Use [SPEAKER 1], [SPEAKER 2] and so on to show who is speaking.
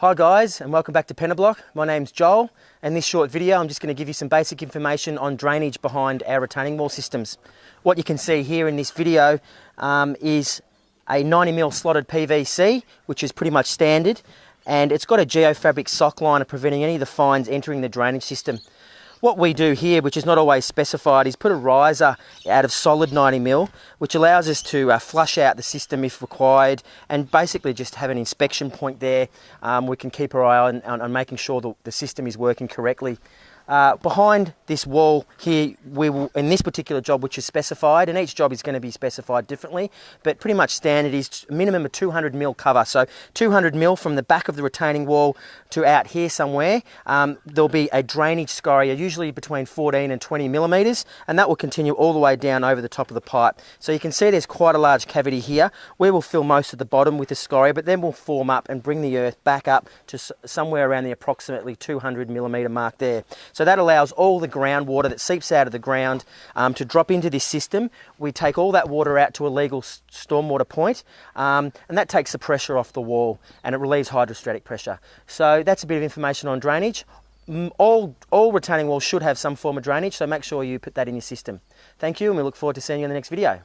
[SPEAKER 1] Hi guys, and welcome back to Pentablock. My name's Joel, and in this short video I'm just going to give you some basic information on drainage behind our retaining wall systems. What you can see here in this video is a 90mm slotted PVC, which is pretty much standard, and it's got a geofabric sock liner preventing any of the fines entering the drainage system. What we do here, which is not always specified, is put a riser out of solid 90mm, which allows us to flush out the system if required, and basically just have an inspection point there. We can keep our eye on making sure the system is working correctly. Behind this wall here, we will, in this particular job, which is specified, and each job is going to be specified differently, but pretty much standard is a minimum of 200mm cover. So 200mm from the back of the retaining wall to out here somewhere. There'll be a drainage scoria, usually between 14 and 20mm, and that will continue all the way down over the top of the pipe. So you can see there's quite a large cavity here. We will fill most of the bottom with the scoria, but then we'll form up and bring the earth back up to somewhere around the approximately 200mm mark there. So that allows all the groundwater that seeps out of the ground to drop into this system. We take all that water out to a legal stormwater point, and that takes the pressure off the wall and it relieves hydrostatic pressure. So that's a bit of information on drainage. All retaining walls should have some form of drainage, so make sure you put that in your system. Thank you, and we look forward to seeing you in the next video.